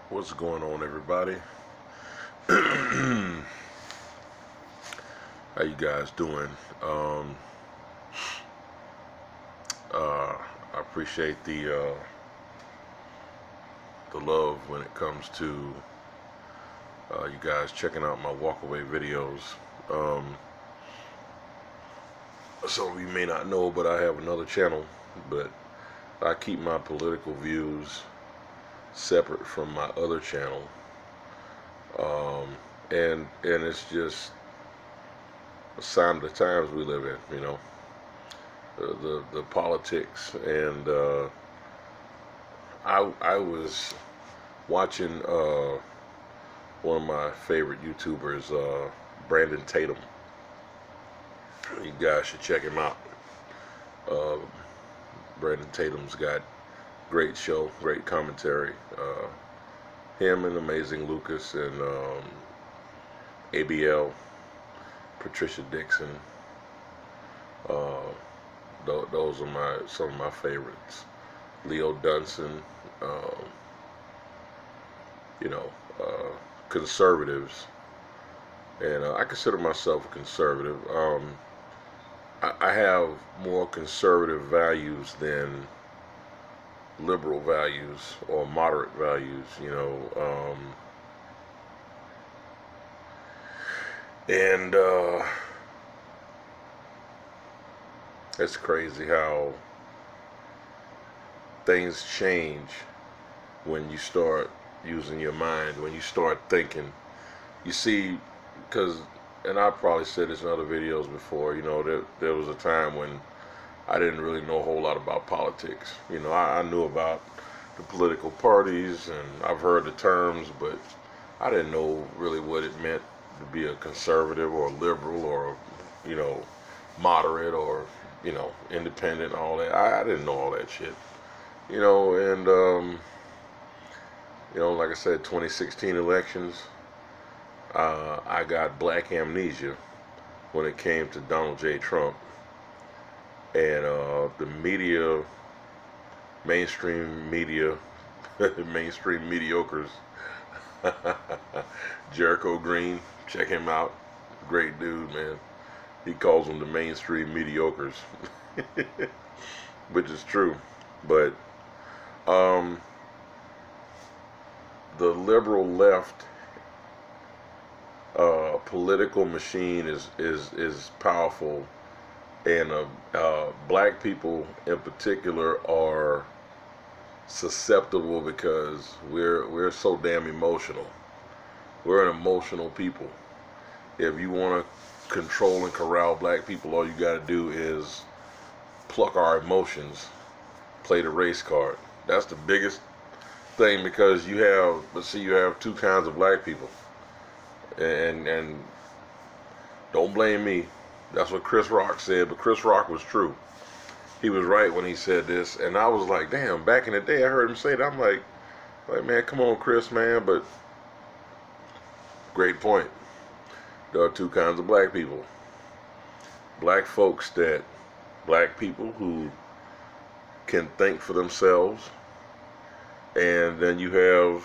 What's going on, everybody? How you guys doing? I appreciate the love when it comes to you guys checking out my walkaway videos. Some of you may not know, but I have another channel, but I keep my political views separate from my other channel. And it's just a sign of the times we live in, you know, the politics. And I was watching one of my favorite YouTubers, Brandon Tatum. You guys should check him out. Brandon Tatum's got great show, great commentary. Him and Amazing Lucas and ABL, Patricia Dixon. Those are some of my favorites. Leo Dunson. Conservatives, and I consider myself a conservative. I have more conservative values than liberal values or moderate values, you know. And it's crazy how things change when you start using your mind, when you start thinking. You see, and I probably said this in other videos before, you know, there was a time when I didn't really know a whole lot about politics. You know, I knew about the political parties and I've heard the terms, but I didn't know really what it meant to be a conservative or a liberal or, you know, moderate or, you know, independent and all that. I didn't know all that shit. You know, and you know, like I said, 2016 elections, I got black amnesia when it came to Donald J. Trump. And the media, mainstream media, mainstream mediocres, Jericho Green, check him out, great dude, man. He calls them the mainstream mediocres, which is true. But the liberal left political machine is powerful, and black people in particular are susceptible because we're so damn emotional. We're an emotional people. If you want to control and corral black people, all you got to do is pluck our emotions, play the race card. That's the biggest thing, because you have two kinds of black people, and don't blame me. That's what Chris Rock said, but Chris Rock was true. He was right when he said this, and I was like, damn, back in the day I heard him say that. I'm like, man, come on, Chris, man. But great point. There are two kinds of black people. Black people who can think for themselves, and then you have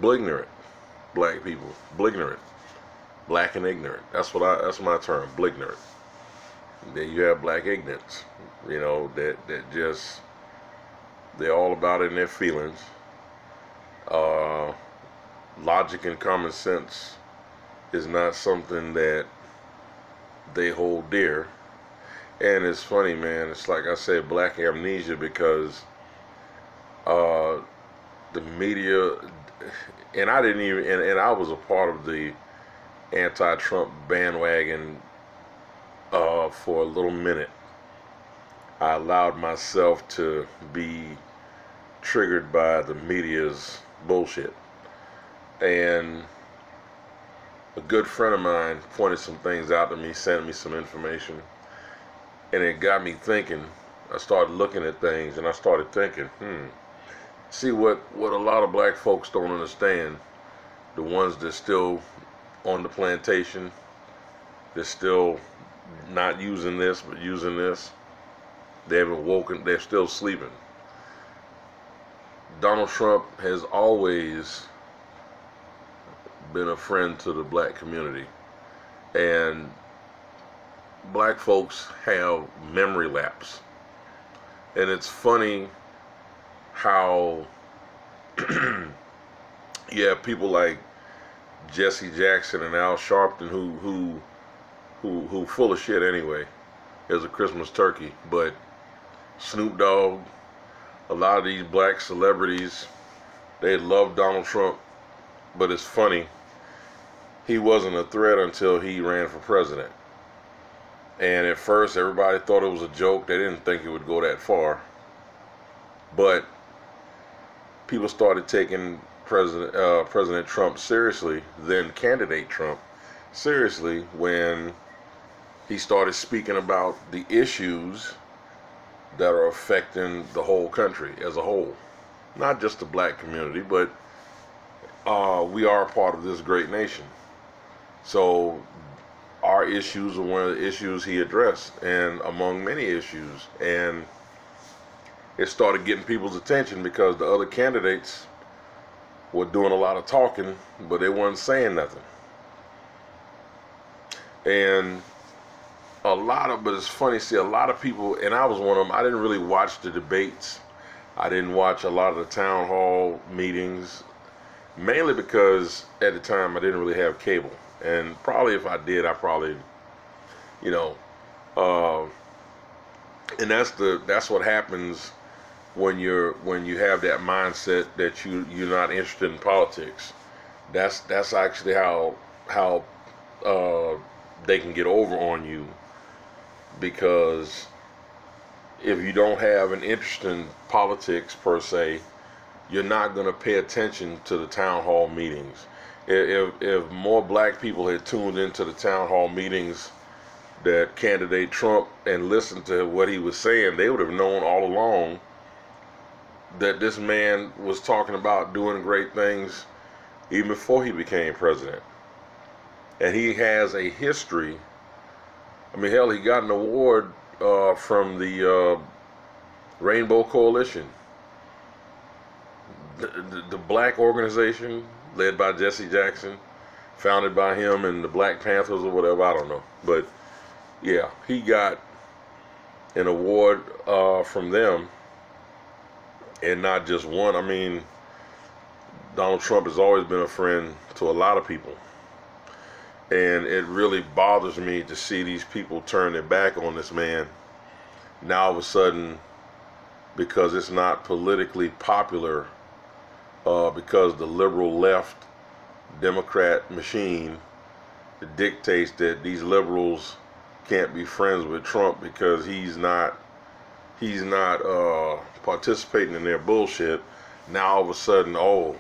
blignorant black people. Blignorant. Black and ignorant. That's my term, blignorant. Then you have black ignorance, you know, that just, they're all about it in their feelings. Logic and common sense is not something that they hold dear. And it's funny, man, it's like I said, black amnesia, because the media, and I didn't even, and I was a part of the anti-Trump bandwagon for a little minute. I allowed myself to be triggered by the media's bullshit. And a good friend of mine pointed some things out to me, sent me some information, and it got me thinking. I started looking at things, and I started thinking, see what a lot of black folks don't understand, the ones that still on the plantation, they're still not using this but using this, they haven't woken, they're still sleeping. Donald Trump has always been a friend to the black community, and black folks have memory lapse. And it's funny how you have people like Jesse Jackson and Al Sharpton who full of shit anyway as a Christmas turkey, but Snoop Dogg, a lot of these black celebrities, they love Donald Trump, but it's funny, he wasn't a threat until he ran for president. And at first everybody thought it was a joke. They didn't think it would go that far. But people started taking President Trump seriously, then candidate Trump seriously, when he started speaking about the issues that are affecting the whole country as a whole. Not just the black community, but we are a part of this great nation. So our issues are one of the issues he addressed, and among many issues. And it started getting people's attention because the other candidates were doing a lot of talking, but they weren't saying nothing. And but it's funny, see, a lot of people, and I was one of them, I didn't really watch the debates. I didn't watch a lot of the town hall meetings, mainly because at the time I didn't really have cable. And probably if I did, I probably, you know, and that's what happens when you have that mindset that you're not interested in politics. That's actually how they can get over on you, because if you don't have an interest in politics per se, you're not going to pay attention to the town hall meetings. If more black people had tuned into the town hall meetings that candidate Trump and listened to what he was saying, they would have known all along that this man was talking about doing great things even before he became president. And he has a history. I mean, hell, he got an award from the Rainbow Coalition, the black organization led by Jesse Jackson, founded by him and the Black Panthers or whatever, I don't know. But yeah, he got an award from them, and not just one. I mean, Donald Trump has always been a friend to a lot of people. And it really bothers me to see these people turn their back on this man now all of a sudden, because it's not politically popular, because the liberal left Democrat machine dictates that these liberals can't be friends with Trump because he's not participating in their bullshit. Now all of a sudden, oh,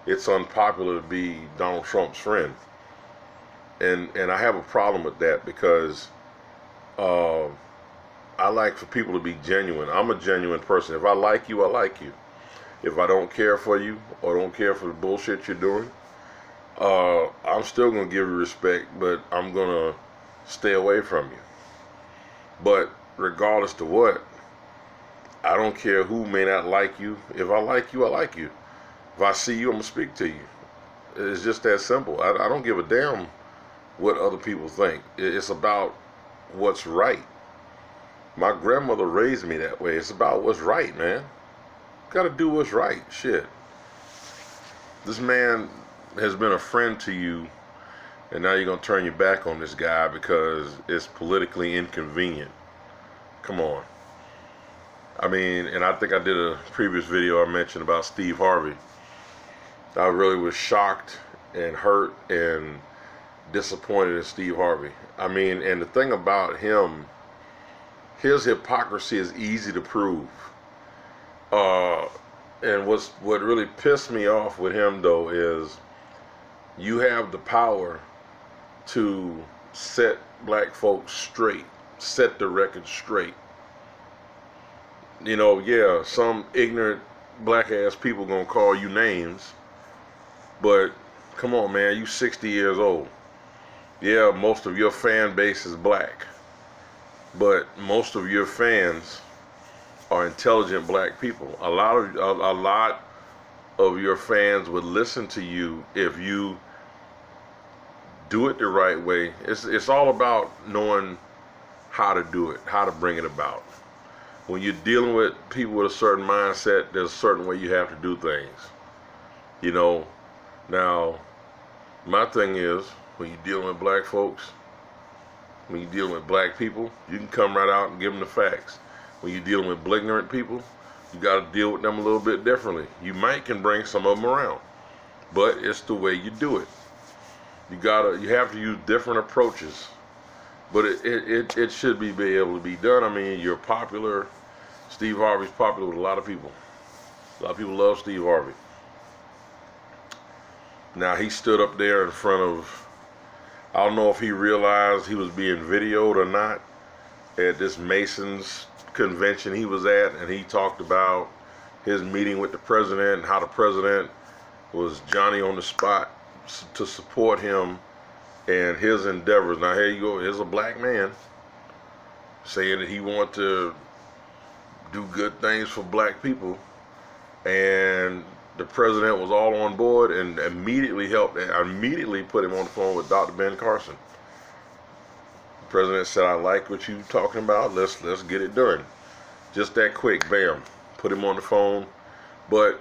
it's unpopular to be Donald Trump's friend. And I have a problem with that, because I like for people to be genuine. I'm a genuine person. If I like you, I like you. If I don't care for you or don't care for the bullshit you're doing, I'm still going to give you respect, but I'm going to stay away from you. But regardless to what, I don't care who may not like you. If I like you, I like you. If I see you, I'm going to speak to you. It's just that simple. I don't give a damn what other people think. It's about what's right. My grandmother raised me that way. It's about what's right, man. Gotta do what's right. Shit. This man has been a friend to you, and now you're gonna turn your back on this guy because it's politically inconvenient. Come on. I mean, and I think I did a previous video I mentioned about Steve Harvey. I really was shocked and hurt and disappointed in Steve Harvey. I mean, and the thing about him, his hypocrisy is easy to prove. And what really pissed me off with him, though, is you have the power to set black folks straight, set the record straight. You know, yeah, some ignorant black ass people gonna call you names, but come on, man, you 60 years old. Yeah, most of your fan base is black, but most of your fans are intelligent black people. A lot of your fans would listen to you if you do it the right way. It's all about knowing how to do it, how to bring it about. When you're dealing with people with a certain mindset, there's a certain way you have to do things. You know, now my thing is, when you're dealing with black folks, when you're dealing with black people, you can come right out and give them the facts. When you're dealing with ignorant people, you got to deal with them a little bit differently. You might can bring some of them around, but it's the way you do it. You have to use different approaches, but it should be able to be done. I mean, you're popular. Steve Harvey's popular with a lot of people. A lot of people love Steve Harvey. Now, he stood up there in front of, I don't know if he realized he was being videoed or not, at this Masons convention he was at, and he talked about his meeting with the president and how the president was Johnny on the spot to support him and his endeavors. Now, here you go, here's a black man saying that he wanted to do good things for black people, and the president was all on board and immediately put him on the phone with Dr. Ben Carson. The president said, "I like what you're talking about. Let's get it done." Just that quick, bam, put him on the phone. But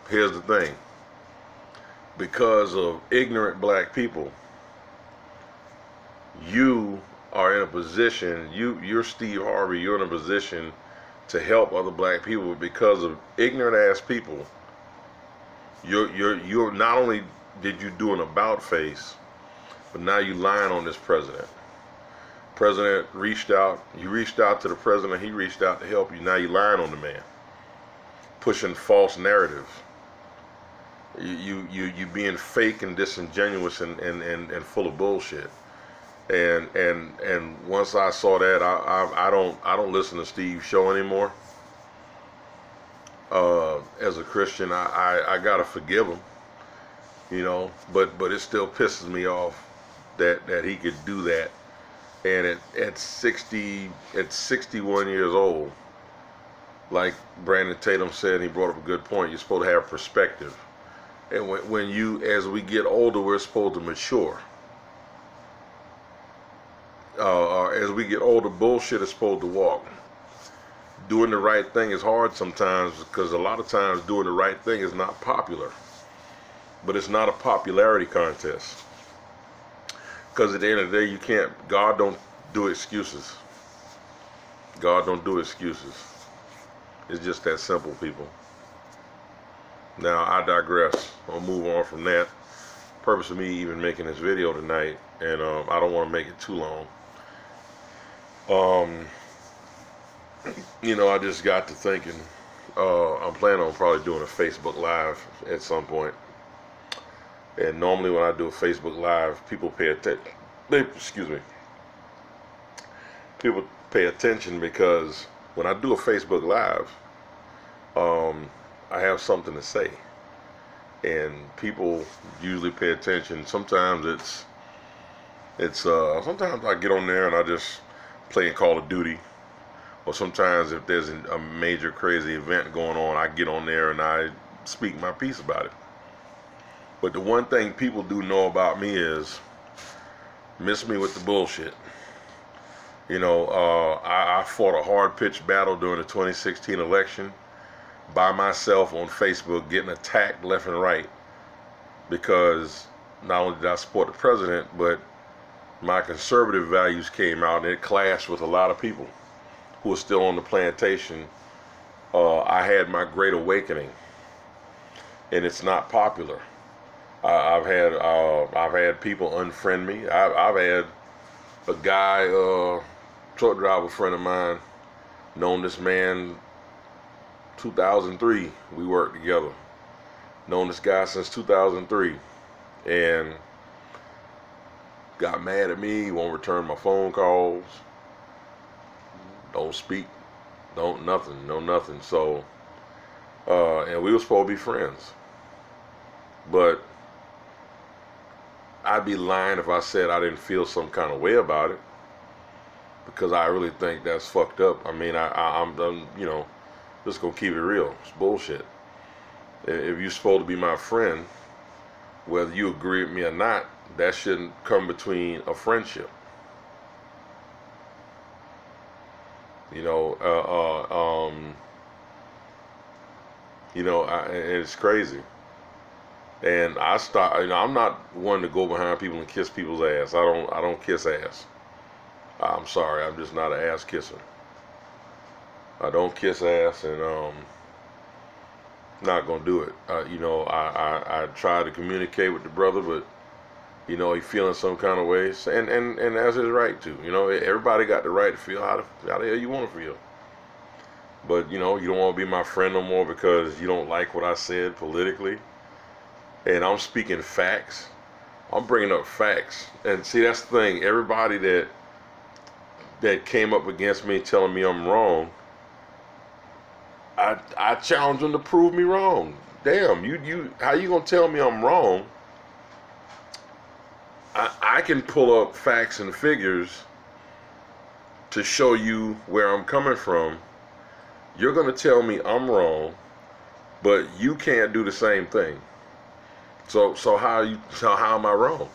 here's the thing: because of ignorant black people, you are in a position. You're Steve Harvey. You're in a position to help other black people. Because of ignorant ass people, you're not only did you do an about face, but now you lying on this president. President reached out, you reached out to the president, he reached out to help you. Now you lying on the man, pushing false narrative. You being fake and disingenuous and full of bullshit. And once I saw that, I don't listen to Steve's show anymore. As a Christian, I gotta forgive him, you know, but it still pisses me off that he could do that. And at 61 years old, like Brandon Tatum said, and he brought up a good point, you're supposed to have perspective. And as we get older, we're supposed to mature. As we get older, bullshit is supposed to walk. Doing the right thing is hard sometimes, because a lot of times doing the right thing is not popular. But it's not a popularity contest. Because at the end of the day, God don't do excuses. God don't do excuses. It's just that simple, people. Now, I digress. I'll move on from that. Purpose of me even making this video tonight, and I don't want to make it too long. You know, I just got to thinking, I'm planning on probably doing a Facebook Live at some point. And normally when I do a Facebook Live, people pay attention. People pay attention because when I do a Facebook Live, I have something to say. And people usually pay attention. Sometimes sometimes I get on there and I just play Call of Duty. Or sometimes if there's a major crazy event going on, I get on there and I speak my piece about it. But the one thing people do know about me is, miss me with the bullshit. You know, I fought a hard-pitched battle during the 2016 election by myself on Facebook, getting attacked left and right, because not only did I support the president, but my conservative values came out, and it clashed with a lot of people who are still on the plantation. I had my great awakening, and it's not popular. I've had people unfriend me. I've had a guy, truck driver friend of mine, known this man 2003. We worked together. Known this guy since 2003, and got mad at me. Won't return my phone calls. Don't speak. No nothing. So, and we were supposed to be friends, but I'd be lying if I said I didn't feel some kind of way about it, because I really think that's fucked up. I mean, I'm you know, Just gonna keep it real. It's bullshit. If you're supposed to be my friend, whether you agree with me or not, that shouldn't come between a friendship. You know, it's crazy. And I'm not one to go behind people and kiss people's ass. I don't kiss ass. I'm sorry, I'm just not an ass kisser. I don't kiss ass, and not gonna do it. I try to communicate with the brother, but he feeling some kind of way, and that's his right to. Everybody got the right to feel how the hell you want to feel. But you don't want to be my friend no more because you don't like what I said politically. And I'm speaking facts. I'm bringing up facts. And see, that's the thing. Everybody that came up against me telling me I'm wrong, I challenge them to prove me wrong. Damn, how you gonna tell me I'm wrong? I can pull up facts and figures to show you where I'm coming from. You're gonna tell me I'm wrong, but you can't do the same thing. So how am I wrong?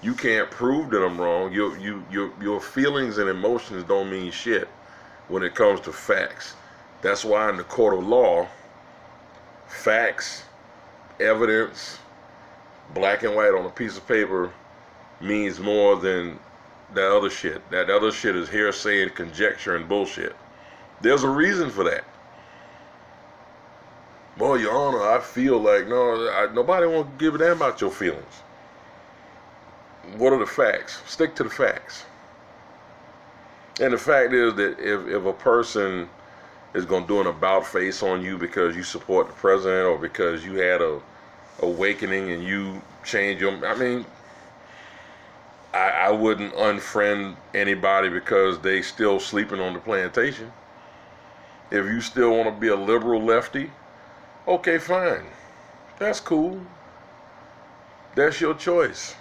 You can't prove that I'm wrong. Your feelings and emotions don't mean shit when it comes to facts. That's why in the court of law, facts, evidence, black and white on a piece of paper means more than that other shit. That other shit is hearsay and conjecture and bullshit. There's a reason for that. Well, Your Honor, I feel like, nobody won't give a damn about your feelings. What are the facts? Stick to the facts. And the fact is that if a person is going to do an about face on you because you support the president or because you had a awakening and you change your, I wouldn't unfriend anybody because they still sleeping on the plantation. If you still want to be a liberal lefty, okay, fine. That's cool. That's your choice.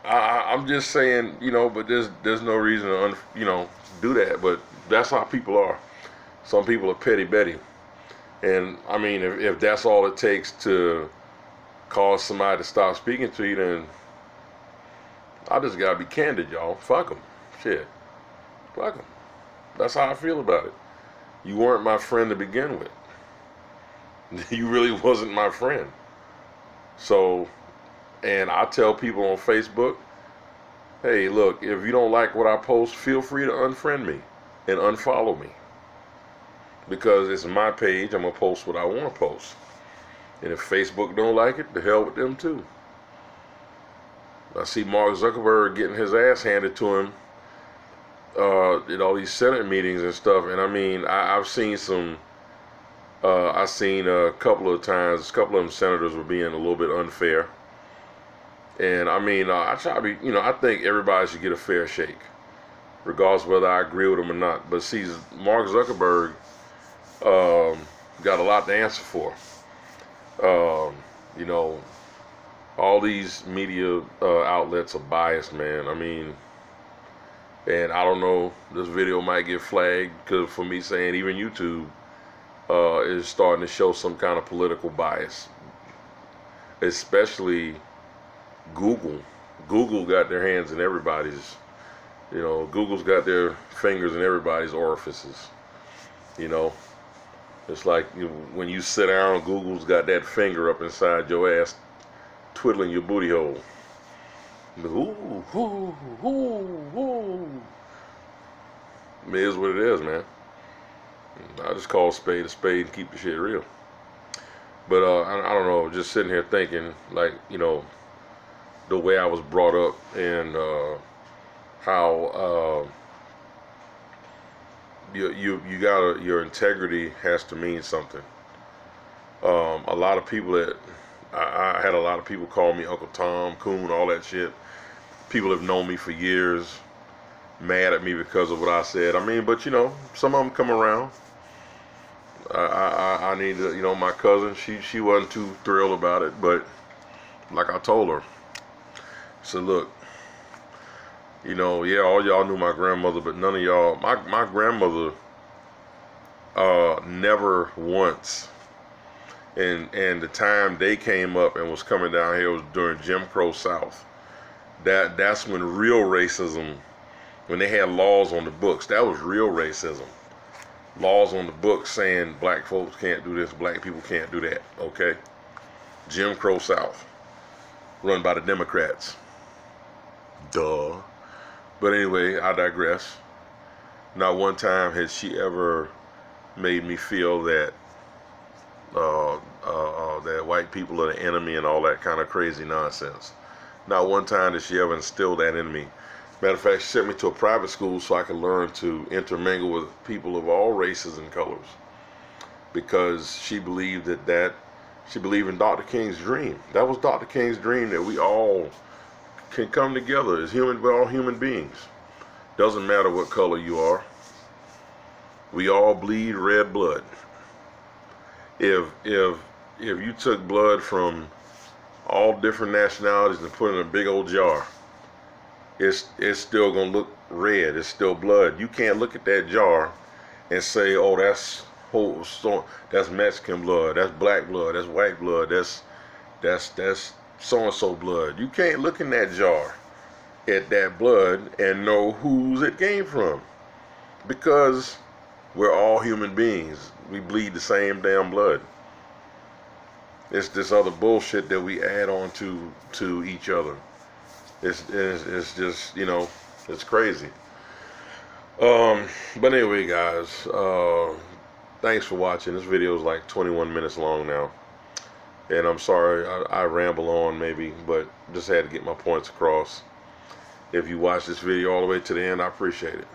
I'm just saying, but there's no reason to do that. But that's how people are. Some people are petty Betty. And if that's all it takes to cause somebody to stop speaking to you, then I just gotta be candid, y'all. Fuck them. Shit. Fuck them. That's how I feel about it. You weren't my friend to begin with. You really wasn't my friend. So, and I tell people on Facebook, hey, look, if you don't like what I post, feel free to unfriend me and unfollow me. Because it's my page, I'm going to post what I want to post. And if Facebook don't like it, the hell with them too. I see Mark Zuckerberg getting his ass handed to him at all these Senate meetings and stuff. And I've seen some, I've seen a couple of times, a couple of them senators were being a little bit unfair. And I try to be, I think everybody should get a fair shake, regardless of whether I agree with them or not. But see, Mark Zuckerberg got a lot to answer for. All these media outlets are biased, man. And I don't know, this video might get flagged because for me saying even YouTube is starting to show some kind of political bias, especially Google. Google got their hands in everybody's, Google's got their fingers in everybody's orifices. It's like when you sit down, Google's got that finger up inside your ass, twiddling your booty hole. Ooh, ooh, ooh, ooh. It is what it is, man. I just call a spade and keep the shit real. But I don't know, just sitting here thinking, like, the way I was brought up and how your integrity has to mean something. A lot of people I had a lot of people call me Uncle Tom, Coon, all that shit. People have known me for years, mad at me because of what I said. But some of them come around. I need to, my cousin, she wasn't too thrilled about it, but like I told her, I said, look, yeah, all y'all knew my grandmother, but none of y'all, my grandmother never once. And the time they came up and was coming down here was during Jim Crow South. That's when real racism, when they had laws on the books, that was real racism. Laws on the books saying black folks can't do this, black people can't do that, okay? Jim Crow South, run by the Democrats. Duh. But anyway, I digress. Not one time has she ever made me feel that that white people are the enemy and all that kind of crazy nonsense. Not one time did she ever instill that in me. Matter of fact, she sent me to a private school so I could learn to intermingle with people of all races and colors, because she believed she believed in Dr. King's dream. That was Dr. King's dream, that we all can come together as we're all human beings. Doesn't matter what color you are. We all bleed red blood. If you took blood from all different nationalities and put it in a big old jar, it's still gonna look red. It's still blood. You can't look at that jar and say, oh, that's Mexican blood, that's black blood, that's white blood, that's so-and-so blood. You can't look in that jar at that blood and know whose it came from, because we're all human beings. We bleed the same damn blood. It's this other bullshit that we add on to each other. It's just, you know, it's crazy. But anyway, guys, thanks for watching. This video is like 21 minutes long now, and I'm sorry I ramble on maybe, but just had to get my points across. If you watch this video all the way to the end, I appreciate it.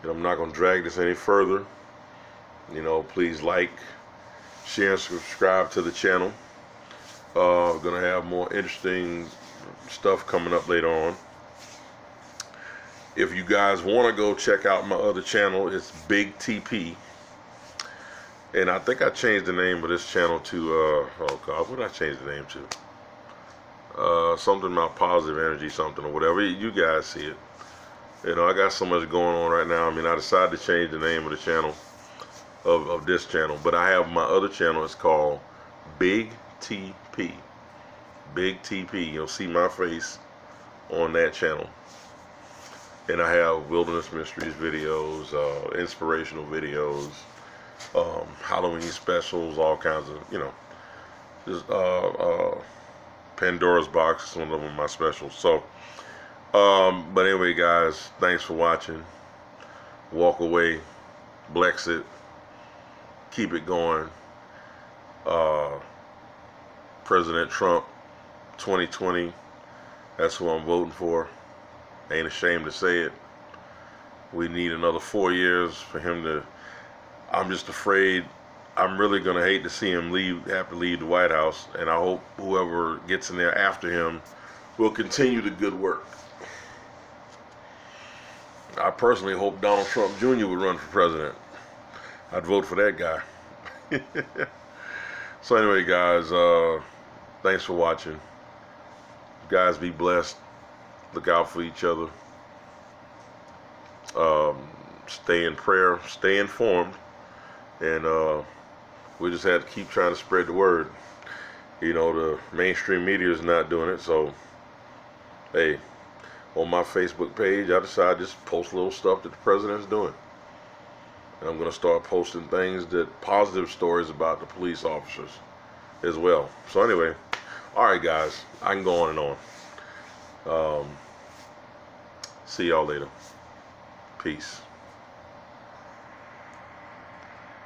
And I'm not going to drag this any further. You know, please like, share, and subscribe to the channel. We're going to have more interesting stuff coming up later on. If you guys want to go check out my other channel, it's Big TP. And I think I changed the name of this channel to, oh God, what did I change the name to? Something about positive energy, something or whatever. You guys see it. You know, I got so much going on right now. I mean, I decided to change the name of the channel, of this channel. But I have my other channel. It's called Big TP. Big TP. You'll see my face on that channel. And I have Wilderness Mysteries videos, inspirational videos, Halloween specials, all kinds of, you know, just Pandora's Box is one of them, my specials. So, but anyway, guys, thanks for watching. Walk away, Blex it, keep it going. President Trump, 2020, that's who I'm voting for. Ain't ashamed to say it. We need another 4 years for him to, I'm just afraid, I'm really going to hate to see him have to leave the White House, and I hope whoever gets in there after him will continue the good work. I personally hope Donald Trump Jr. would run for president. I'd vote for that guy. So anyway, guys, thanks for watching. You guys be blessed. Look out for each other. Stay in prayer. Stay informed. And we just have to keep trying to spread the word. You know, the mainstream media is not doing it. So, hey, on my Facebook page, I decided to just post little stuff that the president's doing. And I'm going to start posting things, positive stories about the police officers as well. So anyway, all right, guys, I can go on and on. See y'all later. Peace.